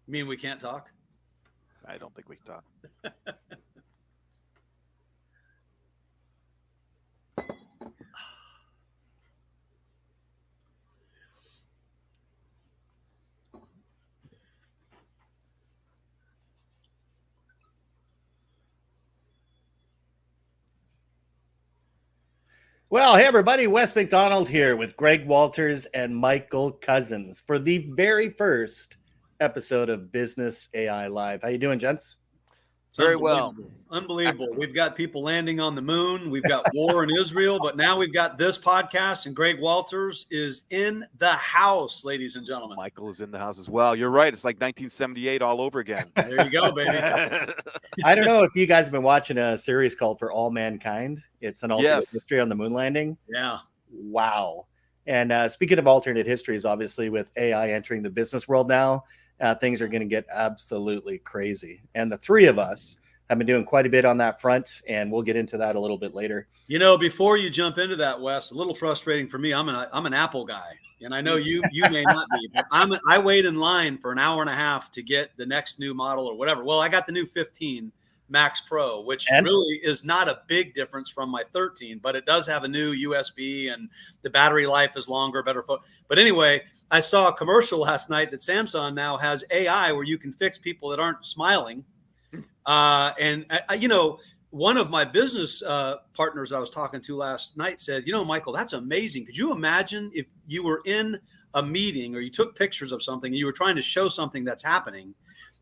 You mean we can't talk? I don't think we can talk. Well, hey, everybody. West McDonald here with Greg Walters and Michael Cozzens for the very first episode of Business AI Live. How you doing, gents? Very well. Unbelievable. Excellent. We've got people landing on the moon. We've got war in Israel, but now we've got this podcast, and Greg Walters is in the house, ladies and gentlemen. Michael is in the house as well. You're right. It's like 1978 all over again. There you go, baby. I don't know if you guys have been watching a series called For All Mankind. It's an alternate history on the moon landing. Yeah. Wow. And speaking of alternate histories, obviously with AI entering the business world now, things are going to get absolutely crazy. And the three of us have been doing quite a bit on that front, and we'll get into that a little bit later. You know, before you jump into that, Wes, a little frustrating for me. I'm an Apple guy, and I know you may not be, but I wait in line for an hour and a half to get the next new model or whatever. Well, I got the new 15 Max Pro, which really is not a big difference from my 13, but it does have a new USB and the battery life is longer, better phone. But anyway, I saw a commercial last night that Samsung now has AI where you can fix people that aren't smiling. And you know, one of my business partners I was talking to last night said, you know, Michael, that's amazing. Could you imagine if you were in a meeting or you took pictures of something and you were trying to show something that's happening,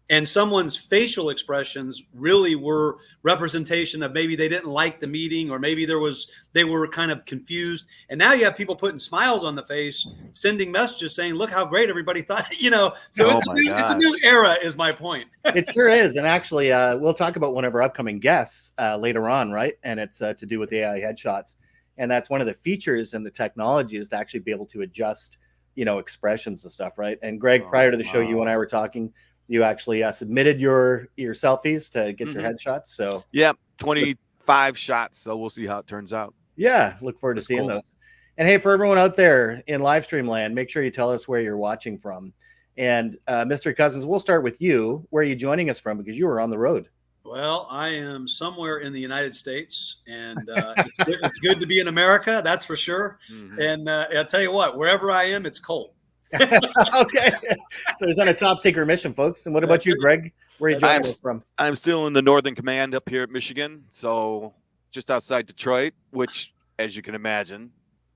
and someone's facial expressions really were representation of maybe they didn't like the meeting, or maybe they were kind of confused. And now you have people putting smiles on the face, sending messages saying, look how great everybody thought, you know, so it's a new era is my point. It sure is. And actually, we'll talk about one of our upcoming guests later on, right? And it's to do with AI headshots. And that's one of the features in the technology is to actually be able to adjust, you know, expressions and stuff, right? And Greg, prior to the show, you and I were talking. You actually submitted your selfies to get your headshots. So 25 shots. So we'll see how it turns out. Yeah, look forward to seeing those. And hey, for everyone out there in live stream land, make sure you tell us where you're watching from. And Mr. Cozzens, we'll start with you. Where are you joining us from? Because you were on the road. Well, I am somewhere in the United States, and it's good to be in America. That's for sure. And I'll tell you what, wherever I am, it's cold. Okay, so he's on a top secret mission, folks. And what about you, Greg? Where are you joining us from? I'm still in the Northern Command up here at Michigan, so just outside Detroit, which, as you can imagine,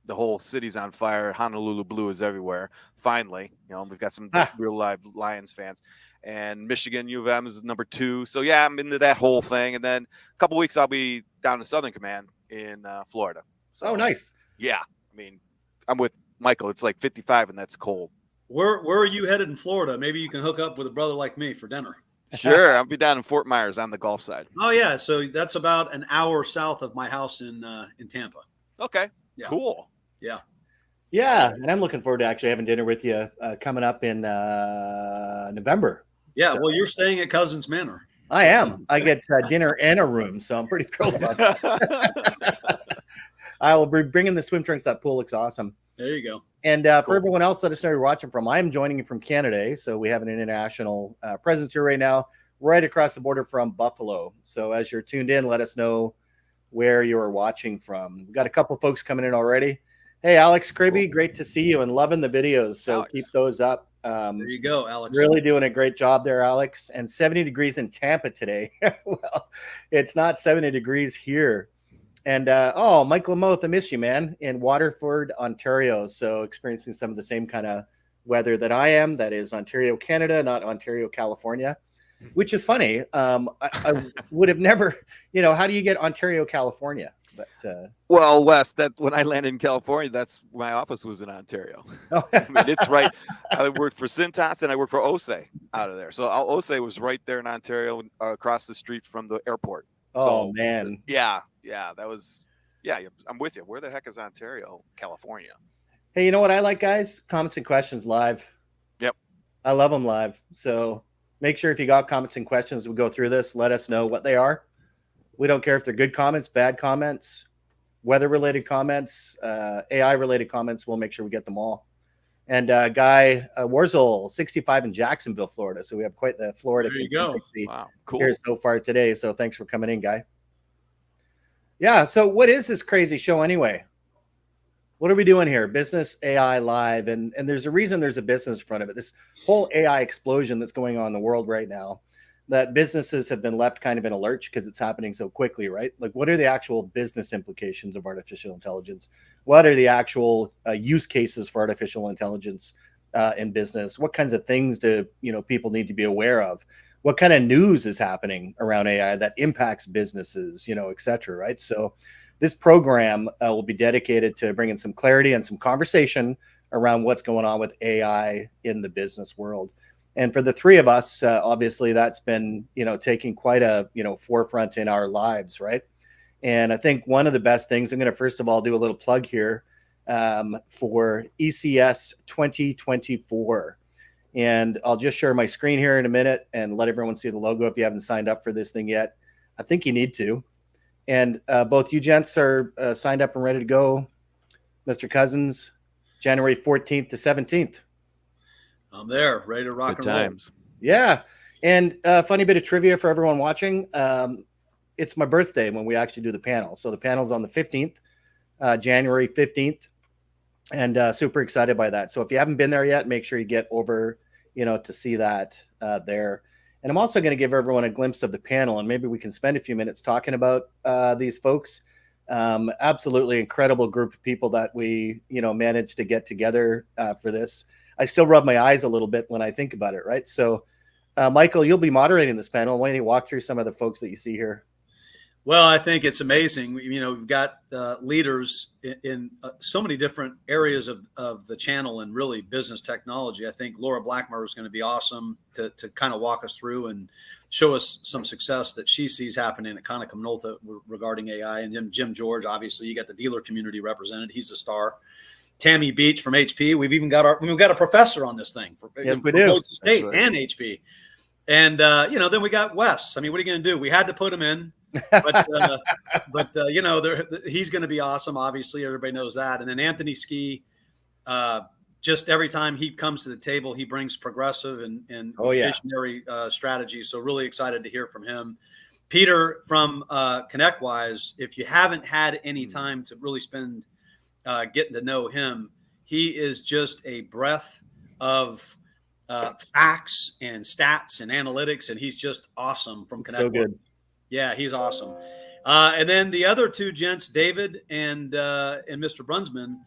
the whole city's on fire. Honolulu blue is everywhere. Finally, you know, we've got some real live Lions fans, and Michigan U of M is number 2. So yeah, I'm into that whole thing. And then a couple weeks I'll be down in Southern Command in Florida. So, nice. Yeah, I mean, I'm with Michael. It's like 55 and that's cold. Where are you headed in Florida? Maybe you can hook up with a brother like me for dinner. Sure. I'll be down in Fort Myers on the Gulf side. Oh yeah. So that's about an hour south of my house in Tampa. Okay. Yeah. Cool. Yeah. Yeah. And I'm looking forward to actually having dinner with you coming up in November. Yeah. So, well, you're staying at Cozzens Manor. I am. I get dinner and a room. So I'm pretty thrilled about that. I will be bringing the swim trunks. That pool looks awesome. There you go. And for everyone else, let us know where you're watching from. I'm joining you from Canada. So we have an international presence here right now, right across the border from Buffalo. So as you're tuned in, let us know where you are watching from. We've got a couple folks coming in already. Hey, Alex Kribbe, great to see you and loving the videos. So Alex, keep those up. There you go, Alex. Really doing a great job there, Alex. And 70 degrees in Tampa today. Well, it's not 70 degrees here. And, Mike Lamoth, I miss you, man, in Waterford, Ontario. So experiencing some of the same kind of weather that I am. That is Ontario, Canada, not Ontario, California, which is funny. I would have never, you know, how do you get Ontario, California? But well, Wes, that when I landed in California, that's my office was in Ontario. I mean, it's right. I worked for Cintas and I worked for OSE out of there. So OSE was right there in Ontario, across the street from the airport. Oh, so, man. Yeah, that was, I'm with you. Where the heck is Ontario, California? Hey, you know what I like, guys? Comments and questions live. Yep. I love them live. So make sure if you got comments and questions, we go through this, let us know what they are. We don't care if they're good comments, bad comments, weather-related comments, AI-related comments. We'll make sure we get them all. and Guy Warzel, 65 in Jacksonville, Florida. So we have quite the Florida There you go. Wow, cool. here so far today. So thanks for coming in, Guy. Yeah. So what is this crazy show anyway? What are we doing here? Business AI Live. And there's a reason there's a business in front of it. This whole AI explosion that's going on in the world right now, that businesses have been left kind of in a lurch because it's happening so quickly, right? Like, what are the actual business implications of artificial intelligence? What are the actual use cases for artificial intelligence in business? What kinds of things do people need to be aware of? What kind of news is happening around AI that impacts businesses, et cetera, right? So this program will be dedicated to bringing some clarity and some conversation around what's going on with AI in the business world. And for the three of us, obviously, that's been, taking quite a, forefront in our lives, right? And I think one of the best things, I'm going to first of all do a little plug here for ECS 2024. And I'll just share my screen here in a minute and let everyone see the logo if you haven't signed up for this thing yet. I think you need to. And both you gents are signed up and ready to go. Mr. Cozzens, January 14th to 17th. I'm there, ready to rock Good and roll. times. Yeah. And funny bit of trivia for everyone watching. It's my birthday when we actually do the panel. So the panel's on the 15th, January 15th. And super excited by that. So if you haven't been there yet, make sure you get over, to see that there. And I'm also going to give everyone a glimpse of the panel, and maybe we can spend a few minutes talking about these folks. Absolutely incredible group of people that we, managed to get together for this. I still rub my eyes a little bit when I think about it, right? So, Michael, you'll be moderating this panel. Why don't you walk through some of the folks that you see here? Well, I think it's amazing. We've got leaders in so many different areas of the channel and really business technology. I think Laura Blackmer is going to be awesome to kind of walk us through and show us some success that she sees happening at Konica Minolta regarding AI. And then Jim George, obviously, you got the dealer community represented. He's a star. Tammy Beach from HP. We've even got a professor on this thing for Boise State and HP. And then we got Wes. I mean, what are you going to do? We had to put him in. But he's going to be awesome. Obviously, everybody knows that. And then Anthony Ski, just every time he comes to the table, he brings progressive and visionary strategies. So really excited to hear from him. Peter from ConnectWise. If you haven't had any time to really spend getting to know him, he is just a breath of facts and stats and analytics, and he's just awesome from ConnectWise. So good. Yeah, he's awesome. And then the other two gents, David and Mr. Brunsman,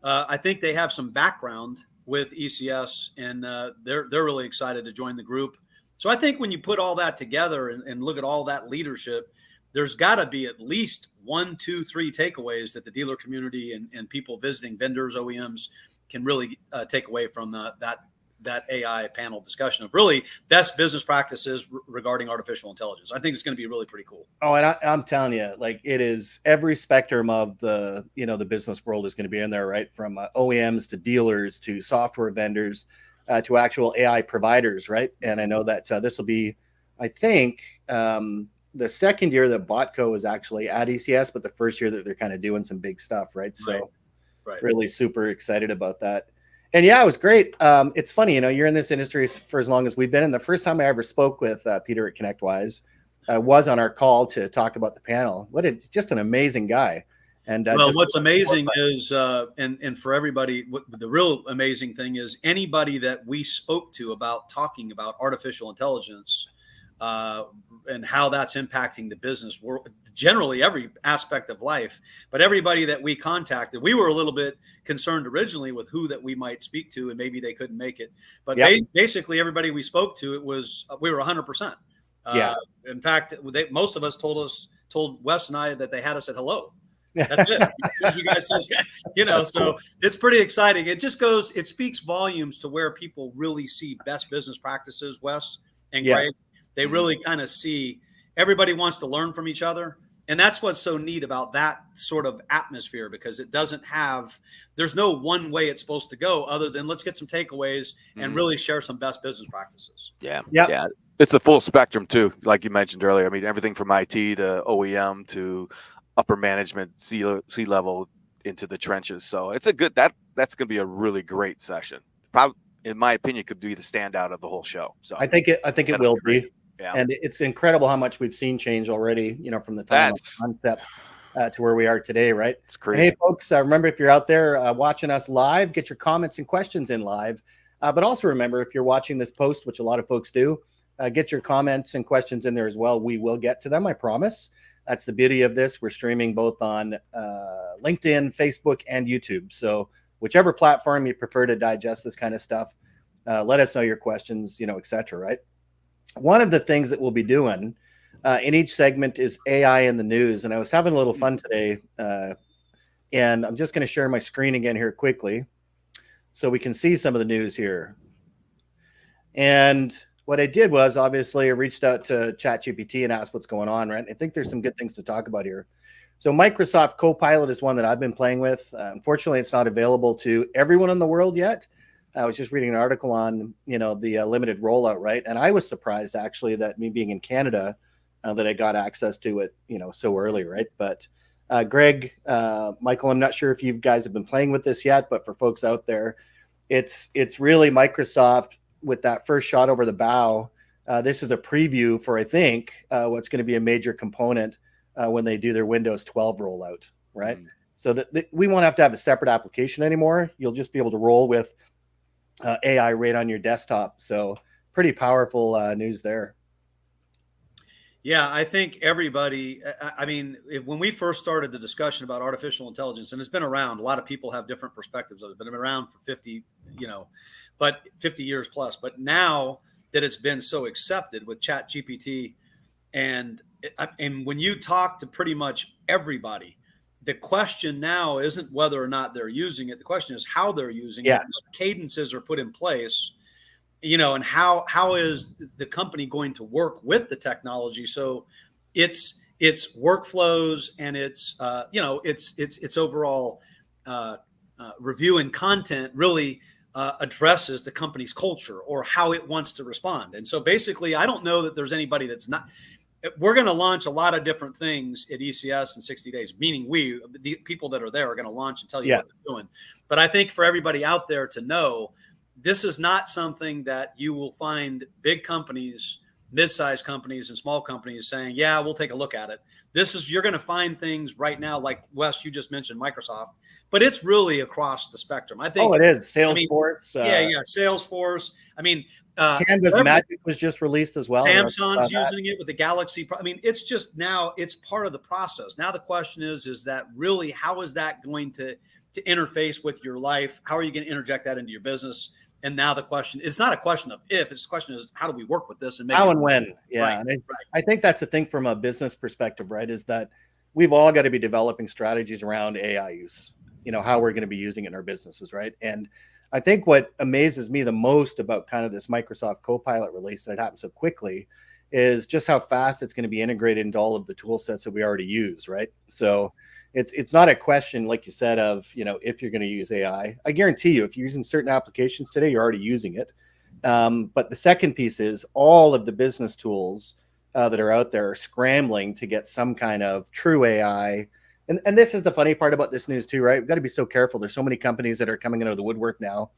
I think they have some background with ECS, and they're really excited to join the group. So I think when you put all that together and look at all that leadership, there's got to be at least 1, 2, 3 takeaways that the dealer community and people visiting vendors, OEMs can really take away from that AI panel discussion of really best business practices regarding artificial intelligence. I think it's going to be really pretty cool. Oh, and I'm telling you, like, it is every spectrum of the business world is going to be in there, right? From OEMs to dealers to software vendors to actual AI providers, right? And I know that this will be, I think, the second year that Botco is actually at ECS, but the first year that they're kind of doing some big stuff, right? So really super excited about that. And yeah, it was great. It's funny, you're in this industry for as long as we've been. And the first time I ever spoke with Peter at ConnectWise was on our call to talk about the panel. Just an amazing guy. And what's amazing is, and for everybody, the real amazing thing is anybody that we spoke to about talking about artificial intelligence and how that's impacting the business world, generally every aspect of life. But everybody that we contacted, we were a little bit concerned originally with who that we might speak to, and maybe they couldn't make it. But basically everybody we spoke to, we were 100%. In fact, most of us told Wes and I that they had us at hello. That's it. As you guys said, so it's pretty exciting. It speaks volumes to where people really see best business practices, Wes and Greg. They really kind of see everybody wants to learn from each other. And that's what's so neat about that sort of atmosphere, because there's no one way it's supposed to go other than let's get some takeaways and really share some best business practices. Yeah. It's a full spectrum too, like you mentioned earlier. I mean, everything from IT to OEM to upper management, C level into the trenches. So it's that's going to be a really great session. probably, in my opinion, could be the standout of the whole show. So I think it will be. Yeah. And it's incredible how much we've seen change already, from the time of concept to where we are today, right? It's crazy. And hey, folks, remember, if you're out there watching us live, get your comments and questions in live. But also remember, if you're watching this post, which a lot of folks do, get your comments and questions in there as well. We will get to them, I promise. That's the beauty of this. We're streaming both on LinkedIn, Facebook, and YouTube. So whichever platform you prefer to digest this kind of stuff, let us know your questions, et cetera, right? One of the things that we'll be doing in each segment is AI in the news. And I was having a little fun today. And I'm just going to share my screen again here quickly so we can see some of the news here. And what I did was, obviously, I reached out to ChatGPT and asked what's going on, right? I think there's some good things to talk about here. So Microsoft Copilot is one that I've been playing with. Unfortunately, it's not available to everyone in the world yet. I was just reading an article on, the limited rollout, right? And I was surprised, actually, that me being in Canada, that I got access to it, so early, right? But Greg, Michael, I'm not sure if you guys have been playing with this yet, but for folks out there, it's really Microsoft with that first shot over the bow. This is a preview for, I think, what's going to be a major component when they do their Windows 12 rollout, right? Mm-hmm. So that we won't have to have a separate application anymore. You'll just be able to roll with AI right on your desktop. So pretty powerful news there. Yeah, I think everybody, when we first started the discussion about artificial intelligence, and it's been around, a lot of people have different perspectives of it, but it's been around for 50 years plus. But now that it's been so accepted with ChatGPT, and when you talk to pretty much everybody, the question now isn't whether or not they're using it. The question is how they're using it, what cadences are put in place, and how is the company going to work with the technology? So it's workflows and it's overall review and content really addresses the company's culture or how it wants to respond. And so basically, I don't know that there's anybody that's not. We're going to launch a lot of different things at ECS in 60 days, meaning the people that are there are going to launch and tell you what they're doing. But I think for everybody out there to know, this is not something that you will find big companies, mid-sized companies, and small companies saying, yeah, we'll take a look at it. You're going to find things right now, like Wes, you just mentioned Microsoft, but it's really across the spectrum. I think. Oh, it is. Salesforce. Salesforce. Canvas Magic was just released as well. Samsung's using it with the Galaxy. It's just now it's part of the process. Now the question is that really how is that going to interface with your life? How are you going to interject that into your business? And now the question, it's not a question of if, it's a question is how do we work with this and make how and when? Yeah. Right. I think that's the thing from a business perspective, right? Is that we've all got to be developing strategies around AI use, how we're going to be using it in our businesses, right? And I think what amazes me the most about kind of this Microsoft Copilot release that it happened so quickly is just how fast it's going to be integrated into all of the tool sets that we already use, right? So it's not a question, like you said, of, if you're going to use AI. I guarantee you, if you're using certain applications today, you're already using it. But the second piece is all of the business tools that are out there are scrambling to get some kind of true AI. And this is the funny part about this news too, right? We've got to be so careful. There's so many companies that are coming out of the woodwork now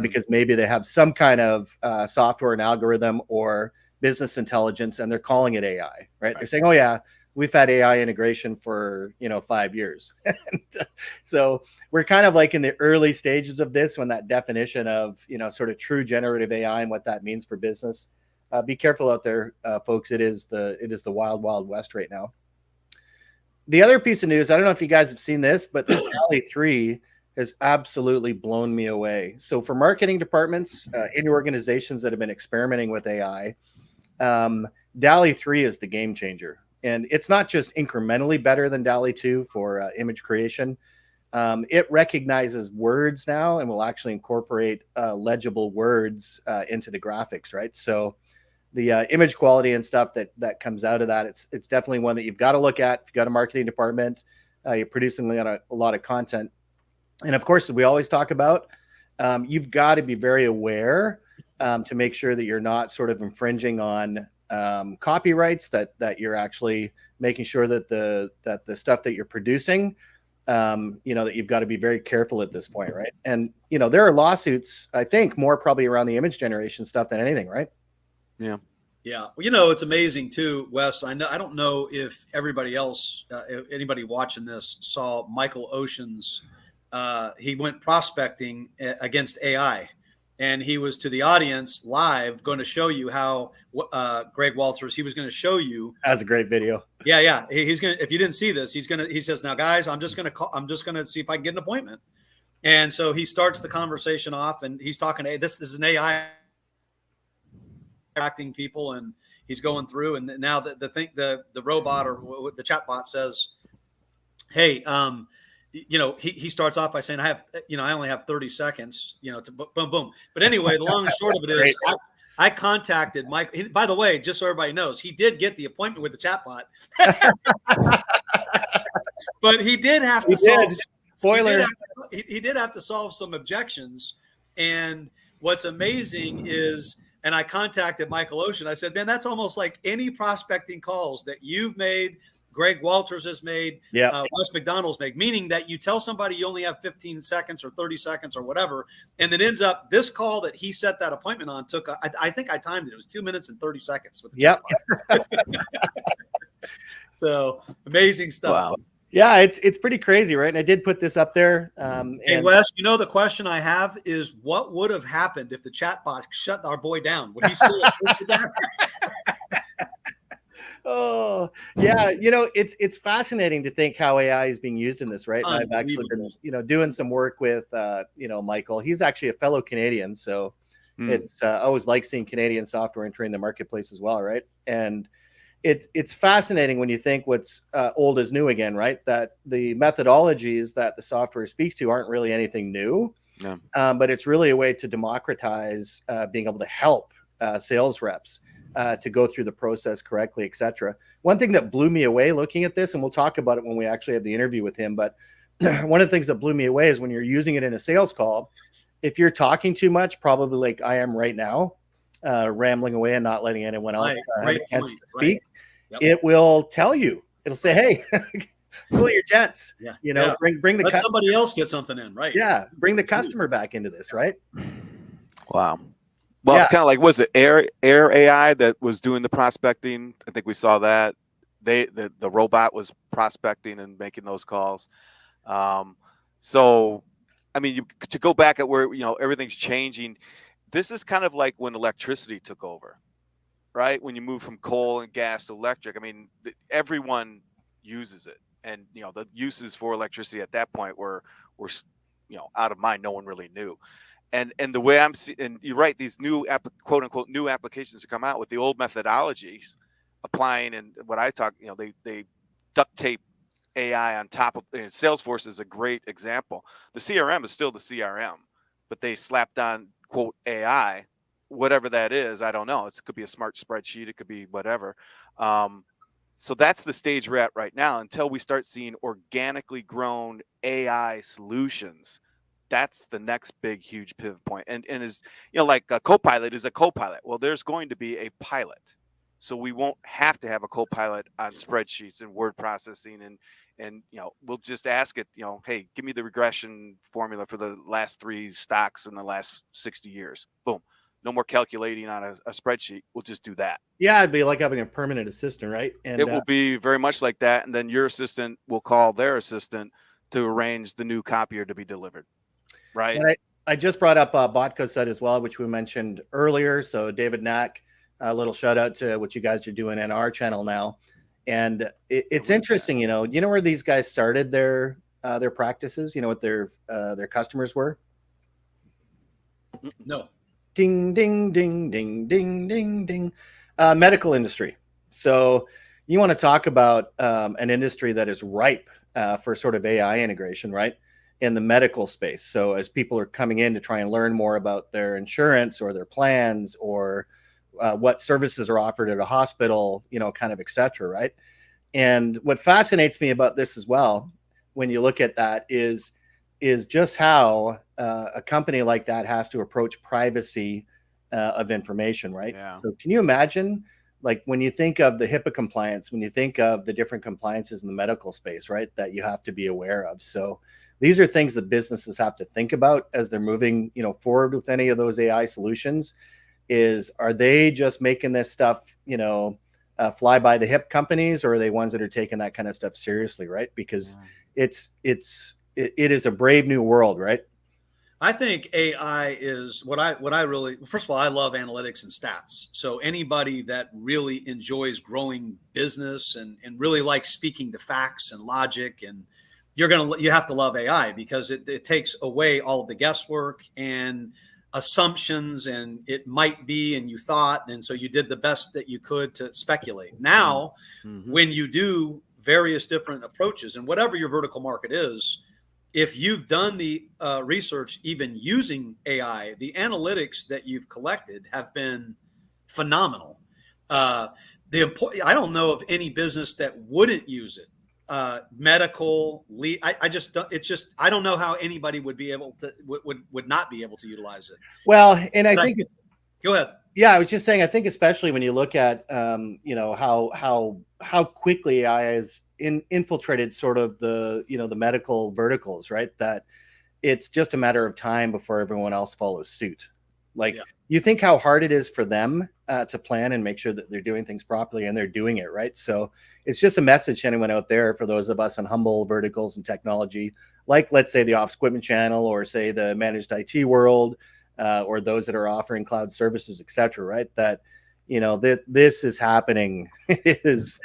because maybe they have some kind of software and algorithm or business intelligence, and they're calling it AI, right? They're saying, oh yeah, we've had AI integration for, 5 years. So we're kind of like in the early stages of this when that definition of, sort of true generative AI and what that means for business. Be careful out there, folks. It is the wild, wild west right now. The other piece of news, I don't know if you guys have seen this, but this DALL-E 3 has absolutely blown me away. So for marketing departments in organizations that have been experimenting with AI, DALL-E 3 is the game changer. And it's not just incrementally better than DALL-E 2 for image creation. It recognizes words now and will actually incorporate legible words into the graphics, right? So the image quality and stuff that comes out of that, it's definitely one that you've got to look at. If you've got a marketing department, you're producing a lot of content. And of course, as we always talk about, you've got to be very aware to make sure that you're not sort of infringing on copyrights, that you're actually making sure that the stuff that you're producing that you've got to be very careful at this point, right? And there are lawsuits, I think, more probably around the image generation stuff than anything, right? Yeah. Yeah. Well, it's amazing too, Wes. I don't know if everybody else, if anybody watching this saw Michael Ocean's, he went prospecting against AI, and he was to the audience live going to show you how, Greg Walters, he was going to show you. That's a great video. Yeah. Yeah. He's going to, if you didn't see this, he says, now guys, I'm just going to see if I can get an appointment. And so he starts the conversation off, and he's talking to, this is an AI acting people, and he's going through, and now the robot or the chatbot says, hey, he starts off by saying, I only have 30 seconds, to boom, boom. But anyway, the long and short of it is, I contacted Mike. By the way, just so everybody knows, he did get the appointment with the chatbot, but he did have to solve. Spoiler. He did have to solve some objections, and what's amazing is, and I contacted Michael Ocean. I said, man, that's almost like any prospecting calls that you've made, Greg Walters has made, West McDonald's made, meaning that you tell somebody you only have 15 seconds or 30 seconds or whatever, and it ends up, this call that he set that appointment on took, I think I timed it. It was 2 minutes and 30 seconds with the chatbot. So amazing stuff. Wow. Yeah, it's pretty crazy, right? And I did put this up there. Hey, Wes, the question I have is, what would have happened if the chatbot shut our boy down? Would he still have that? Oh, yeah. It's fascinating to think how AI is being used in this, right? And I've actually been, doing some work with, Michael. He's actually a fellow Canadian, so it's I always like seeing Canadian software entering the marketplace as well, right? And it's fascinating when you think what's old is new again, right? That the methodologies that the software speaks to aren't really anything new, but it's really a way to democratize being able to help sales reps to go through the process correctly, etc. One thing that blew me away looking at this, and we'll talk about it when we actually have the interview with him, but one of the things that blew me away is when you're using it in a sales call, if you're talking too much, probably like I am right now, rambling away and not letting anyone else have a chance to speak, it will tell you. It'll say, hey, cool your jets. Bring the let somebody else get something in, right? Yeah, bring the customer back into this, right? Wow. Well, it's kind of like, was it Air AI that was doing the prospecting? I think we saw that. The robot was prospecting and making those calls. So, I mean, to go back at where everything's changing, this is kind of like when electricity took over, right? When you move from coal and gas to electric, I mean, everyone uses it, and the uses for electricity at that point were out of mind. No one really knew. And the way I'm seeing, and you're right, these new quote unquote new applications to come out with the old methodologies applying, and what I talk, they duct tape AI on top of Salesforce is a great example. The CRM is still the CRM, but they slapped on quote AI, whatever that is. I don't know. It could be a smart spreadsheet. It could be whatever. So that's the stage we're at right now until we start seeing organically grown AI solutions. That's the next big, huge pivot point. And is, like a Copilot is a Copilot. Well, there's going to be a pilot. So we won't have to have a Copilot on spreadsheets and word processing. And we'll just ask it, hey, give me the regression formula for the last 3 stocks in the last 60 years. Boom. No more calculating on a spreadsheet. We'll just do that. Yeah, it'd be like having a permanent assistant, right? And it will be very much like that. And then your assistant will call their assistant to arrange the new copier to be delivered. Right. And I just brought up Botco set as well, which we mentioned earlier. So David Knack, a little shout out to what you guys are doing in our channel now. And it's interesting, where these guys started their practices, what their customers were. No. Ding, ding, ding, ding, ding, ding, ding. Medical industry. So you want to talk about an industry that is ripe for sort of AI integration, right? In the medical space. So as people are coming in to try and learn more about their insurance or their plans or what services are offered at a hospital, kind of et cetera, right? And what fascinates me about this as well, when you look at that, is just how a company like that has to approach privacy of information, right? Yeah. So can you imagine like when you think of the HIPAA compliance, when you think of the different compliances in the medical space, right, that you have to be aware of. So these are things that businesses have to think about as they're moving, forward with any of those AI solutions. Are they just making this stuff, fly by the hip companies, or are they ones that are taking that kind of stuff seriously, right? Because it is a brave new world, right? I think AI is what I really, first of all, I love analytics and stats. So anybody that really enjoys growing business and really likes speaking to facts and logic, and you have to love AI because it takes away all of the guesswork and assumptions, and it might be, and you thought, and so you did the best that you could to speculate. Now, when you do various different approaches and whatever your vertical market is, if you've done the research, even using AI, the analytics that you've collected have been phenomenal. I don't know of any business that wouldn't use it. Medical, I don't know how anybody would be able to, would not be able to utilize it. Well, and I think, go ahead. Yeah, I was just saying, I think especially when you look at, how quickly AI has infiltrated sort of the medical verticals, right? That it's just a matter of time before everyone else follows suit. Like, you think how hard it is for them to plan and make sure that they're doing things properly, and they're doing it, right? So it's just a message to anyone out there, for those of us in humble verticals and technology, like, let's say, the office equipment channel, or say the managed IT world, or those that are offering cloud services, et cetera, right? That, this is happening. It is,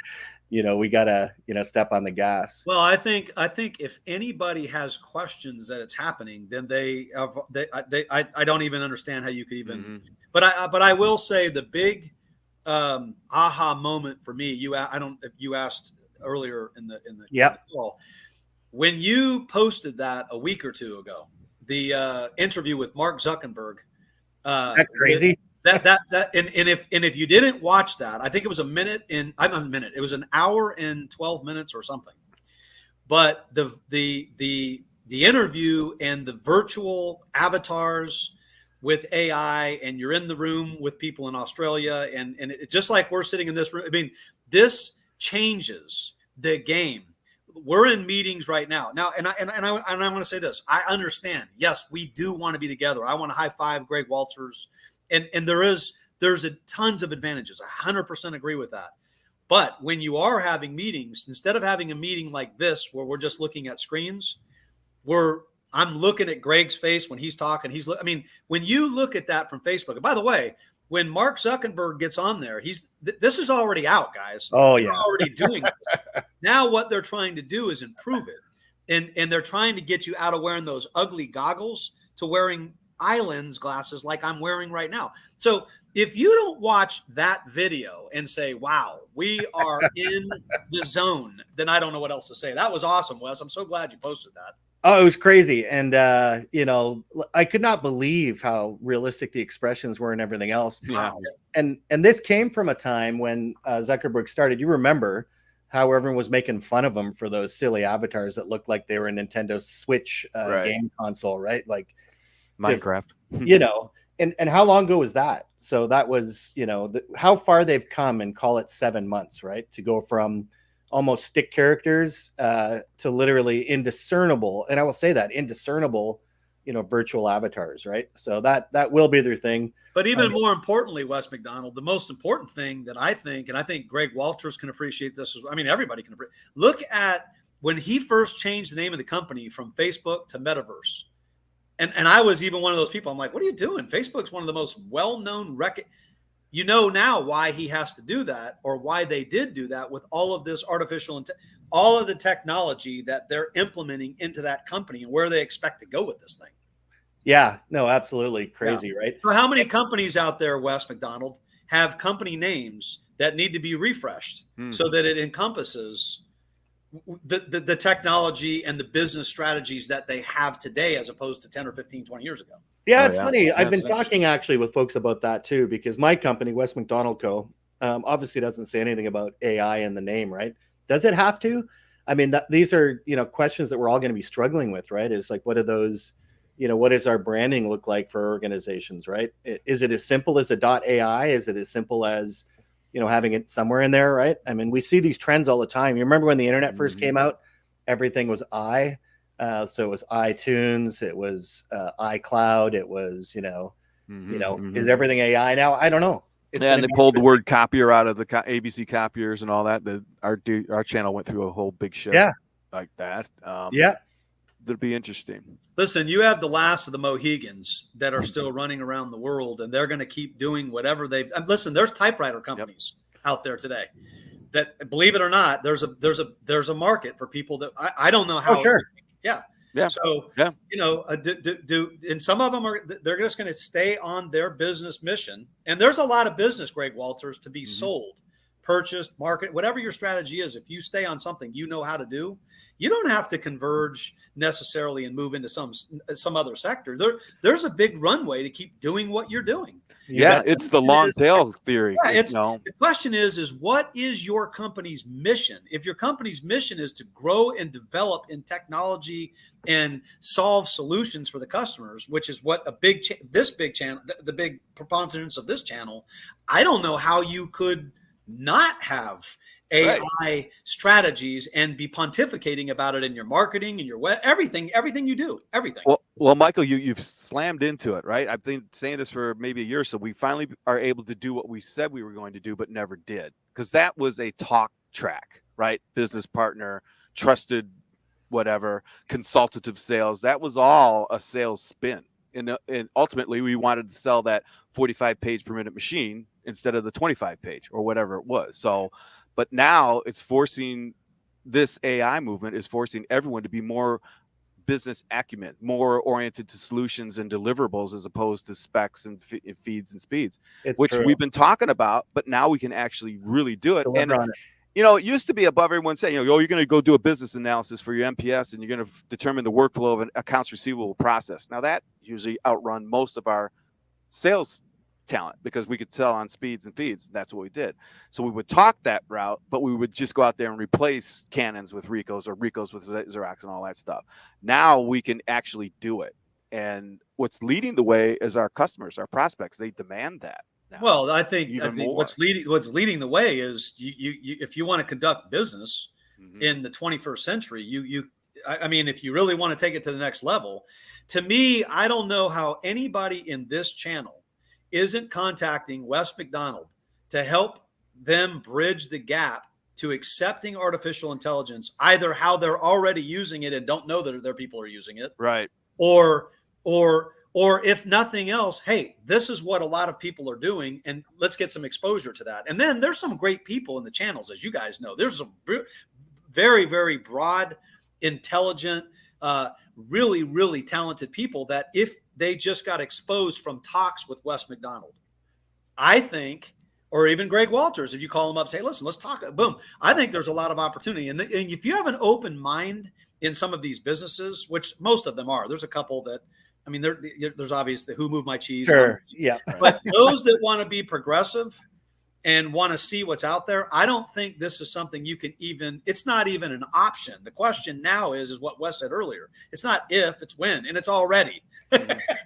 we gotta, step on the gas. Well, I think if anybody has questions that it's happening, then I don't even understand how you could even, but I will say the big aha moment for me, you asked earlier in the call, when you posted that a week or two ago, the interview with Mark Zuckerberg. That's crazy. If you didn't watch that, I think it was it was an hour and 12 minutes or something. But the interview and the virtual avatars with AI, and you're in the room with people in Australia, and it, just like we're sitting in this room. I mean, this changes the game. We're in meetings right now. And I want to say this. I understand. Yes, we do want to be together. I want to high five Greg Walters, and there's tons of advantages. I 100% agree with that. But when you are having meetings, instead of having a meeting like this where we're just looking at screens, I'm looking at Greg's face when he's talking. When you look at that from Facebook, and by the way, when Mark Zuckerberg gets on there, this is already out, guys. Oh, yeah. They're already doing this. Now what they're trying to do is improve it. And they're trying to get you out of wearing those ugly goggles to wearing eye-lens glasses like I'm wearing right now. So if you don't watch that video and say, wow, we are in the zone, then I don't know what else to say. That was awesome, Wes. I'm so glad you posted that. Oh, it was crazy. And, I could not believe how realistic the expressions were and everything else. Yeah. And this came from a time when Zuckerberg started. You remember how everyone was making fun of him for those silly avatars that looked like they were a Nintendo Switch game console, right? Like Minecraft. And how long ago was that? So that was, how far they've come, and call it 7 months, right? To go from almost stick characters to literally indiscernible, and I will say that, indiscernible, virtual avatars, right? So that will be their thing. But even more importantly, West McDonald, the most important thing that I think, and I think Greg Walters can appreciate this, everybody can appreciate. Look at when he first changed the name of the company from Facebook to Metaverse. And I was even one of those people. I'm like, what are you doing? Facebook's one of the most well-known now why he has to do that, or why they did do that, with all of this all of the technology that they're implementing into that company, and where they expect to go with this thing. Yeah, no, absolutely crazy, right? So how many companies out there, West McDonald, have company names that need to be refreshed so that it encompasses the technology and the business strategies that they have today, as opposed to 10 or 15, 20 years ago? Yeah, it's funny. I've been talking actually with folks about that too, because my company, West McDonald Co., obviously doesn't say anything about AI in the name, right? Does it have to? These are, questions that we're all going to be struggling with, right? Is like, what are those, what does our branding look like for organizations, right? Is it as simple as a .ai? Is it as simple as, having it somewhere in there, right? I mean, we see these trends all the time. You remember when the internet first came out, everything was so it was iTunes, it was iCloud, it was, is everything AI now? I don't know. And they pulled the word copier out of the ABC copiers and all that. Our channel went through a whole big shift like that. That'd be interesting. Listen, you have the last of the Mohegans that are still running around the world, and they're going to keep doing whatever they've. Listen, there's typewriter companies out there today that, believe it or not, there's a market for people that I don't know how. Oh, sure. Yeah. So, and some of them they're just going to stay on their business mission. And there's a lot of business, Greg Walters, to be sold, purchased, market, whatever your strategy is. If you stay on something you know how to do, you don't have to converge necessarily and move into some other sector. There's a big runway to keep doing what you're doing. Yeah, it's the long tail theory. Yeah, the question is what is your company's mission? If your company's mission is to grow and develop in technology and solve solutions for the customers, which is what this big channel, the big preponderance of this channel, I don't know how you could not have AI strategies and be pontificating about it in your marketing and your everything you do, everything. Well, Michael, you've slammed into it, right? I've been saying this for maybe a year or so. We finally are able to do what we said we were going to do, but never did, because that was a talk track, right? Business partner, trusted, whatever, consultative sales. That was all a sales spin. And ultimately, we wanted to sell that 45 page per minute machine instead of the 25 page or whatever it was. So, but now it's forcing, this AI movement is forcing everyone to be more business acumen, more oriented to solutions and deliverables as opposed to specs and feeds and speeds, which we've been talking about, but now we can actually really do it. It used to be above everyone saying, you're going to go do a business analysis for your MPS and you're going to determine the workflow of an accounts receivable process. Now that usually outrun most of our sales talent because we could sell on speeds and feeds. That's what we did. So we would talk that route, but we would just go out there and replace Canons with Ricos or Ricos with Xerox and all that stuff. Now we can actually do it. And what's leading the way is our customers, our prospects. They demand that. Now. Well, I think what's leading the way is you if you want to conduct business in the 21st century, I mean, if you really want to take it to the next level, to me, I don't know how anybody in this channel isn't contacting West McDonald to help them bridge the gap to accepting artificial intelligence, either how they're already using it and don't know that their people are using it, right? Or if nothing else, hey, this is what a lot of people are doing, and let's get some exposure to that. And then there's some great people in the channels, as you guys know. There's some very, very broad, intelligent, really, really talented people that if they just got exposed from talks with West McDonald, I think, or even Greg Walters, if you call him up, say, listen, let's talk, boom. I think there's a lot of opportunity. And if you have an open mind in some of these businesses, which most of them are, there's a couple that, I mean, there's obviously Who Moved My Cheese. Sure. Yeah. But those that want to be progressive and want to see what's out there, I don't think this is something you can it's not even an option. The question now is what Wes said earlier. It's not if, it's when, and it's already.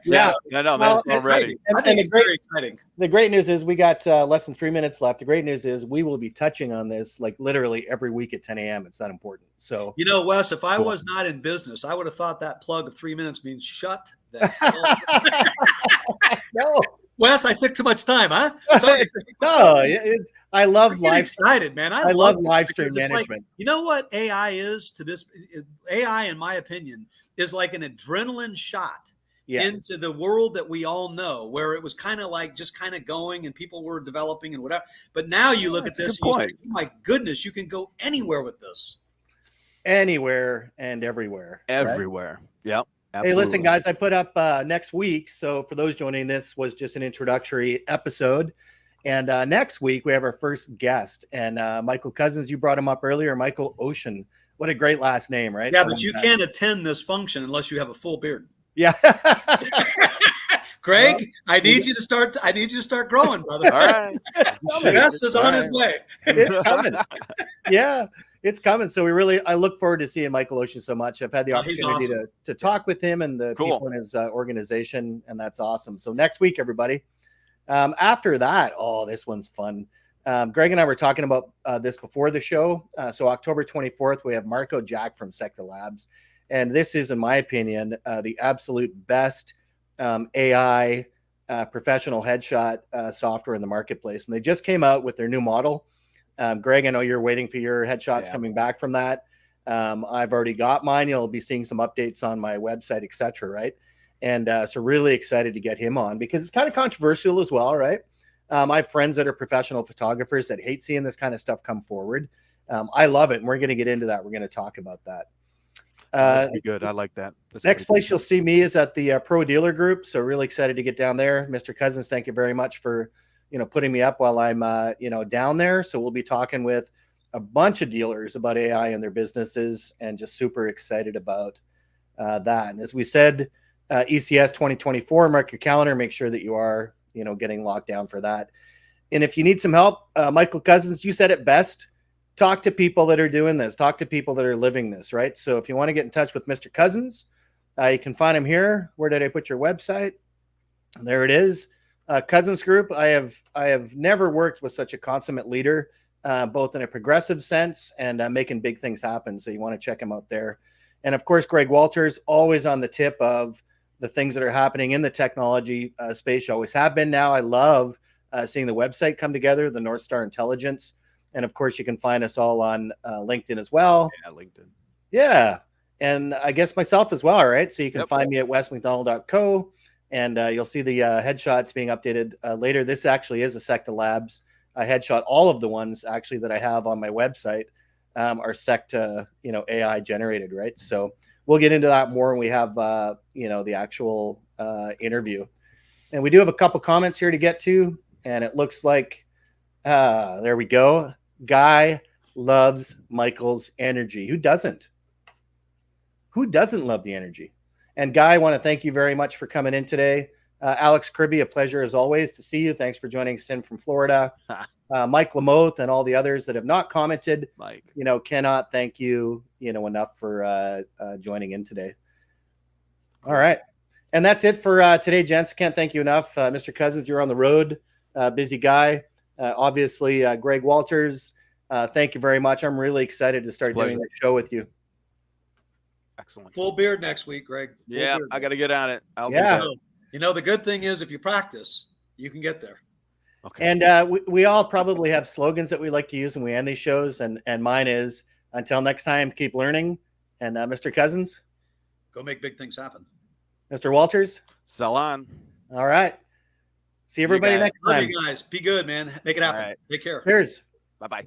Yeah. That's already. I think it's very exciting. The great news is we got less than 3 minutes left. The great news is we will be touching on this like literally every week at 10 a.m. It's that important. So, Wes, if I was not in business, I would have thought that plug of 3 minutes means shut the hell up. No. Wes, I took too much time, huh? Sorry. No, I love live. Excited, man. I love live stream management. Like, you know what AI is to this? AI, in my opinion, is like an adrenaline shot into the world that we all know, where it was kind of like just kind of going and people were developing and whatever. But now you look at this and you say, oh my goodness, you can go anywhere with this. Anywhere and everywhere. Everywhere. Right? Yep. Absolutely. Hey, listen, guys, I put up next week. So for those joining, this was just an introductory episode. And next week, we have our first guest. And Michael Cozzens, you brought him up earlier, Michael Ocean. What a great last name, right? Yeah, but you can't attend this function unless you have a full beard. Yeah. Greg, I need you to start growing, brother. All right. Wes is on his way. It's coming. Yeah. It's coming. So I look forward to seeing Michael Ocean so much. I've had the opportunity to talk with him and the people in his organization, and that's awesome. So next week, everybody. After that, this one's fun. Greg and I were talking about this before the show. So October 24th, we have Marco Jack from Secta Labs. And this is, in my opinion, the absolute best AI professional headshot software in the marketplace. And they just came out with their new model. Greg, I know you're waiting for your headshots coming back from that. I've already got mine. You'll be seeing some updates on my website, etc. Right? And so really excited to get him on because it's kind of controversial as well, right? I have friends that are professional photographers that hate seeing this kind of stuff come forward. I love it, and we're going to get into that. We're going to talk about that. That'd be good. I like that. Next place you'll see me is at the Pro Dealer Group. So really excited to get down there. Mr. Cozzens, thank you very much for putting me up while I'm down there. So we'll be talking with a bunch of dealers about AI and their businesses, and just super excited about that. And as we said, ECS 2024, mark your calendar. Make sure that you are getting locked down for that. And if you need some help, Michael Cozzens, you said it best. Talk to people that are doing this. Talk to people that are living this, right? So if you want to get in touch with Mr. Cozzens, you can find him here. Where did I put your website? There it is. Cozzens Group. I have never worked with such a consummate leader, both in a progressive sense and making big things happen. So you want to check him out there. And of course, Greg Walters, always on the tip of the things that are happening in the technology space. You always have been now. I love seeing the website come together, the North Star Intelligence. And of course, you can find us all on LinkedIn as well. Yeah, LinkedIn. Yeah. And I guess myself as well, right? So you can find me at westmcdonald.co, and you'll see the headshots being updated later. This actually is a Secta Labs headshot. All of the ones actually that I have on my website are Secta, AI generated, right? So we'll get into that more when we have, the actual interview. And we do have a couple comments here to get to, and it looks like, there we go. Guy loves Michael's energy. Who doesn't? Who doesn't love the energy? And Guy, I want to thank you very much for coming in today. Alex Kirby, a pleasure as always to see you. Thanks for joining us in from Florida. Mike Lamoth and all the others that have not commented, Mike, cannot thank you, enough for joining in today. All right. And that's it for today, gents. Can't thank you enough. Mr. Cozzens, you're on the road. Busy guy. Obviously, Greg Walters, thank you very much. I'm really excited to start doing the show with you. Excellent. Full beard next week, Greg. Yeah, I got to get on it. The good thing is if you practice, you can get there. Okay. And we all probably have slogans that we like to use when we end these shows. And mine is, until next time, keep learning. And Mr. Cozzens? Go make big things happen. Mr. Walters? Sell on. All right. See everybody next time. Love you guys. Be good, man. Make it happen. All right. Take care. Cheers. Bye-bye.